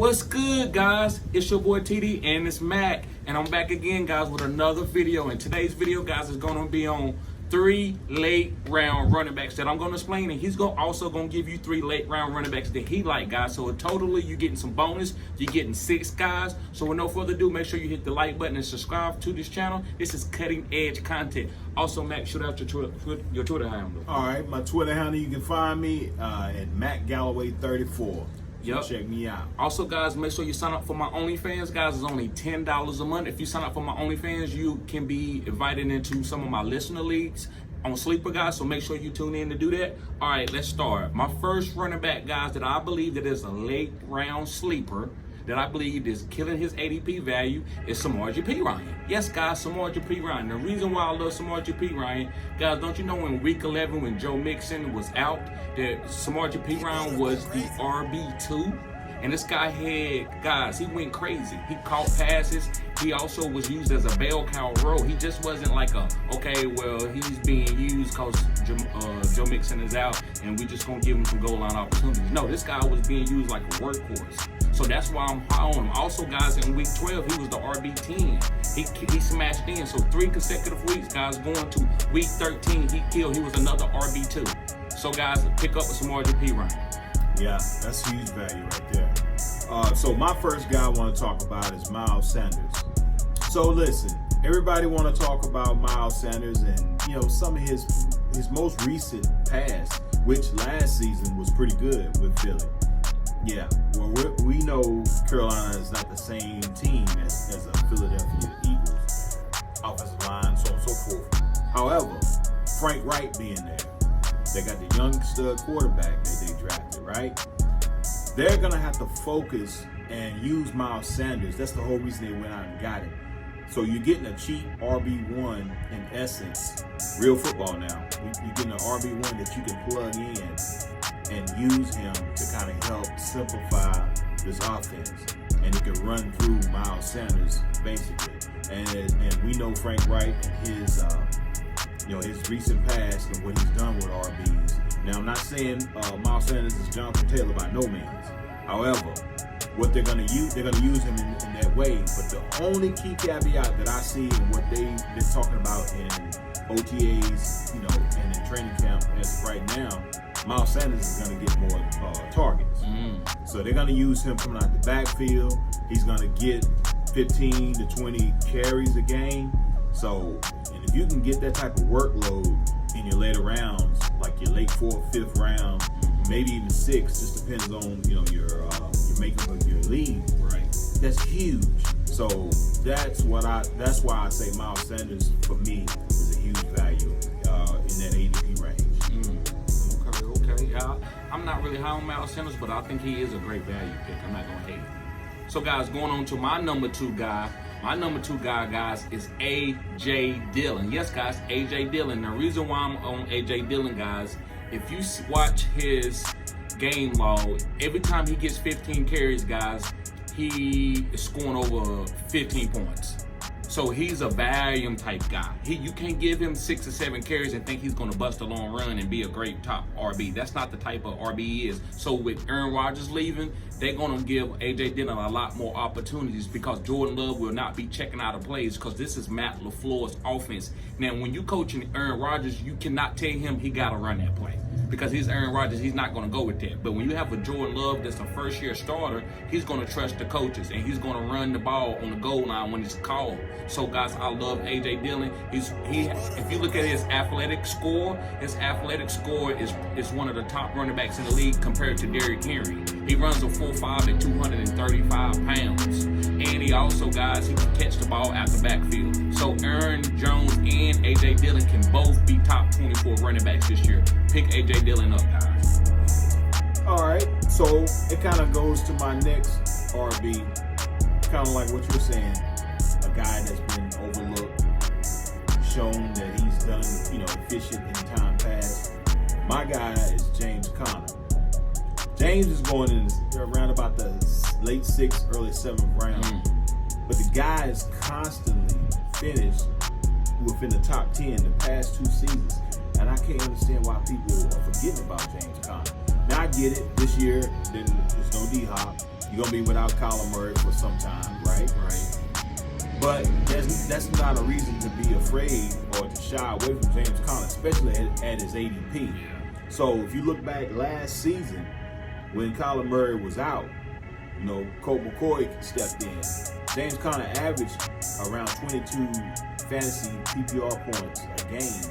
What's good, guys? It's your boy TD and it's Mac, and I'm back again, guys, with another video. And today's video, guys, is going to be on 3 late round running backs that I'm going to explain, and he's also going to give you 3 late round running backs that he like, guys. So totally, you're getting some bonus. You're getting 6 guys. So with no further ado, make sure you hit the like button and subscribe to this channel. This is cutting edge content. Also, Mac, shoot out your Twitter handle. All right, my Twitter handle, you can find me at MacGalloway34. Yep. Check me out. Also, guys, make sure you sign up for my OnlyFans, guys. It's only $10 a month. If you sign up for my OnlyFans, you can be invited into some of my listener leagues on Sleeper, guys. So make sure you tune in to do that. All right, let's start. My first running back, guys, that I believe that is a late round sleeper, that I believe is killing his ADP value, is Samaje Perine. Yes, guys, Samaje Perine. The reason why I love Samaje Perine, guys, don't you know in week 11 when Joe Mixon was out, that Samaje Perine was the RB2? And this guy had, guys, he went crazy. He caught passes. He also was used as a bell cow role. He just wasn't like okay, well, he's being used because Joe Mixon is out and we just going to give him some goal line opportunities. No, this guy was being used like a workhorse. So that's why I'm high on him. Also, guys, in week 12, he was the RB10. He smashed in. So 3 consecutive weeks, guys, going to week 13, he was another RB2. So, guys, pick up with Samaje Perine. Yeah, that's huge value right there. So my first guy I want to talk about is Miles Sanders. So listen, everybody want to talk about Miles Sanders and, you know, some of his most recent pass, which last season was pretty good with Philly. Yeah, well, we know Carolina is not the same team as the Philadelphia Eagles. Offensive line, so on and so forth. However, Frank Wright being there, they got the young stud quarterback that they drafted, right? They're going to have to focus and use Miles Sanders. That's the whole reason they went out and got him. So you're getting a cheap RB1 in essence. Real football now. You're getting an RB1 that you can plug in and use him to kind of help simplify this offense. And it can run through Miles Sanders, basically. And we know Frank Wright and his recent past and what he's done with RBs. Now, I'm not saying Miles Sanders is Jonathan Taylor by no means. However, what they're going to use him in that way. But the only key caveat that I see in what they've been talking about in OTAs, and in training camp as of right now, Miles Sanders is going to get more targets. So they're going to use him coming out the backfield. He's going to get 15 to 20 carries a game. So, and if you can get that type of workload in your later rounds, like your late 4th, 5th round, maybe even 6, just depends on your makeup of your league. Right. That's huge. So that's why I say Miles Sanders for me is a huge value in that ADP range. Okay. I'm not really high on Miles Sanders, but I think he is a great value pick. I'm not gonna hate it. So, guys, going on to my number 2 guy. My number 2 guy, guys, is A.J. Dillon. Yes, guys, A.J. Dillon. The reason why I'm on A.J. Dillon, guys, if you watch his game log, every time he gets 15 carries, guys, he is scoring over 15 points. So he's a volume type guy. You can't give him 6 or 7 carries and think he's going to bust a long run and be a great top RB. That's not the type of RB he is. So with Aaron Rodgers leaving, they're going to give A.J. Dillon a lot more opportunities because Jordan Love will not be checking out of plays because this is Matt LaFleur's offense. Now, when you coaching Aaron Rodgers, you cannot tell him he got to run that play because he's Aaron Rodgers. He's not going to go with that. But when you have a Jordan Love that's a first-year starter, he's going to trust the coaches and he's going to run the ball on the goal line when it's called. So, guys, I love A.J. Dillon. If you look at his athletic score is one of the top running backs in the league compared to Derrick Henry. He runs a 4.5 at 235 pounds. And he also, guys, he can catch the ball out the backfield. So Aaron Jones and A.J. Dillon can both be top 24 running backs this year. Pick A.J. Dillon up, guys. All right, so it kind of goes to my next RB, kind of like what you're saying. A guy that's been overlooked, shown that he's done, efficient in time past. My guy is James Conner. James is going in around about the late 6th, early 7th round. But the guy is constantly finished within the top 10 the past 2 seasons. And I can't understand why people are forgetting about James Conner. Now, I I get it. This year, then there's no D-Hop. You're going to be without Kyler Murray for some time, right? Right. But that's not a reason to be afraid or to shy away from James Conner, especially at his ADP. Yeah. So if you look back last season, when Kyler Murray was out, Colt McCoy stepped in. James Conner averaged around 22 fantasy PPR points a game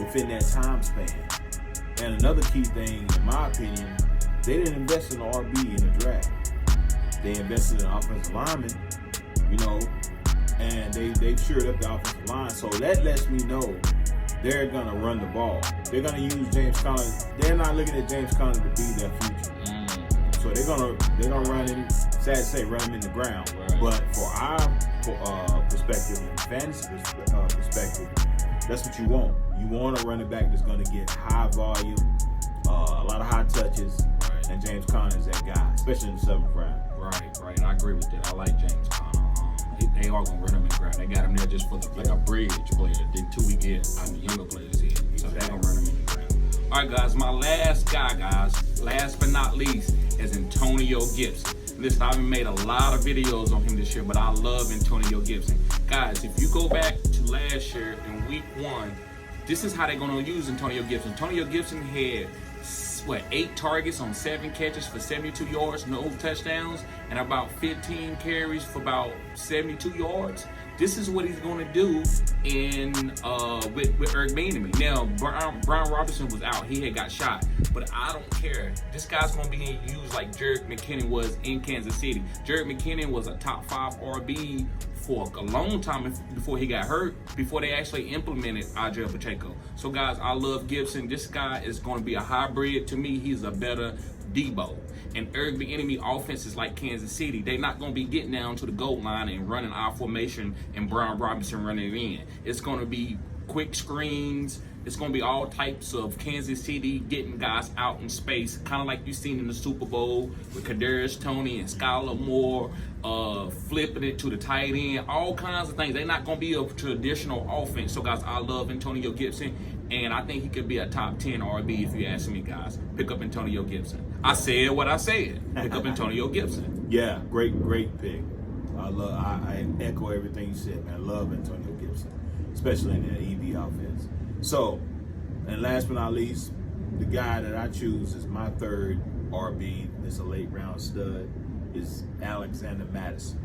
within that time span. And another key thing, in my opinion, they didn't invest in an RB in the draft. They invested in offensive linemen, and they shored up the offensive line. So that lets me know they're going to run the ball. They're going to use James Conner. They're not looking at James Conner to be their future. So they're gonna run him. Sad to say, run him in the ground. Right. But for our perspective and fantasy perspective, that's what you want. You want a running back that's gonna get high volume, a lot of high touches, Right. and James Conner is that guy, especially in the 7th round. Right. I agree with that. I like James Conner. They are gonna run him in the ground. They got him there just for like a bridge player. Then till we get younger players in, so they're gonna run him in the ground. All right, guys. My last guy, last but not least, is Antonio Gibson. Listen, I've made a lot of videos on him this year, but I love Antonio Gibson. Guys, if you go back to last year in week 1, this is how they're going to use Antonio Gibson. Antonio Gibson had, 8 targets on 7 catches for 72 yards, no touchdowns, and about 15 carries for about 72 yards. This is what he's going to do with Eric Bieniemy. Now, Brian Robinson was out. He had got shot. But I don't care. This guy's going to be used like Jerick McKinnon was in Kansas City. Jerick McKinnon was a top 5 RB for a long time before he got hurt, before they actually implemented Adrian Pacheco. So, guys, I love Gibson. This guy is going to be a hybrid. To me, he's a better Debo. And Eric Bieniemy offenses like Kansas City, they're not going to be getting down to the goal line and running our formation and Brian Robinson running it in. It's going to be quick screens. It's going to be all types of Kansas City getting guys out in space, kind of like you've seen in the Super Bowl with Kadarius Toney and Skylar Moore, flipping it to the tight end, all kinds of things. They're not going to be a traditional offense. So, guys, I love Antonio Gibson, and I think he could be a top 10 RB if you ask me, guys. Pick up Antonio Gibson. I said what I said. Pick up Antonio Gibson. Yeah, great pick. I echo everything you said, man. I love Antonio Gibson, especially in the EV offense. So, and last but not least, the guy that I choose is my 3rd RB. It's a late round stud. Is Alexander Madison.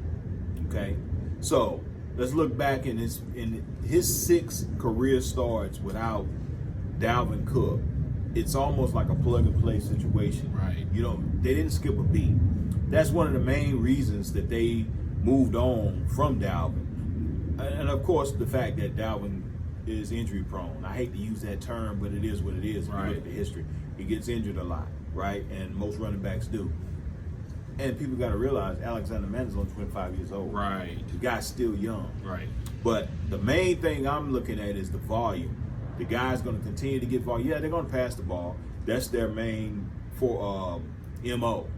Okay, so let's look back in his 6 career starts without Dalvin Cook. It's almost like a plug and play situation. Right. They didn't skip a beat. That's one of the main reasons that they moved on from Dalvin, and of course the fact that Dalvin is injury prone. I hate to use that term, but it is what it is. If you look at the history, he gets injured a lot, right? And most running backs do. And people got to realize Alexander Madison's only 25 years old. Right. The guy's still young. Right. But the main thing I'm looking at is the volume. The guy's going to continue to get volume. Yeah, they're going to pass the ball. That's their main MO.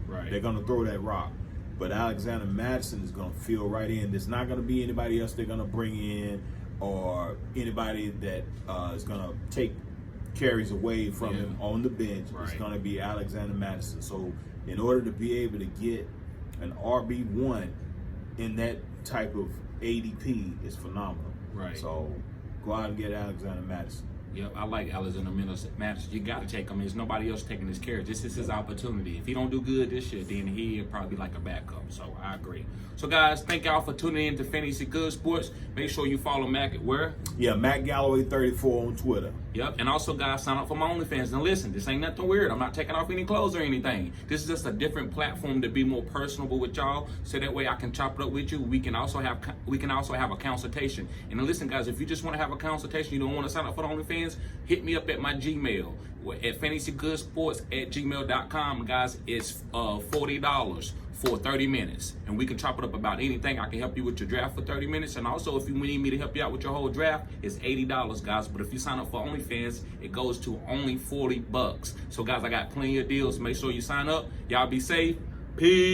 Right. They're going to throw that rock. But Alexander Madison is going to fill right in. There's not going to be anybody else they're going to bring in, or anybody that is going to take carries away from him on the bench. Right. It's going to be Alexander Madison. So in order to be able to get an RB1 in that type of ADP is phenomenal. Right. So go out and get Alexander Madison. Yep, I like Alexander Madison. You got to take him. There's nobody else taking his carries. This is his opportunity. If he don't do good this year, then he'll probably be like a backup. So I agree. So, guys, thank y'all for tuning in to Fantasy Good Sports. Make sure you follow Mac at where? Yeah, Mac Galloway 34 on Twitter. Yep, and also, guys, sign up for my OnlyFans. Now, listen, this ain't nothing weird. I'm not taking off any clothes or anything. This is just a different platform to be more personable with y'all, so that way I can chop it up with you. We can also have a consultation. And then, listen, guys, if you just want to have a consultation, you don't want to sign up for the OnlyFans, hit me up at my Gmail at fantasygoodsports@gmail.com. Guys, it's $40 for 30 minutes, and we can chop it up about anything. I can help you with your draft for 30 minutes, and also if you need me to help you out with your whole draft, it's $80, guys. But if you sign up for OnlyFans, it goes to only $40. So, guys, I got plenty of deals. Make sure you sign up. Y'all be safe. Peace.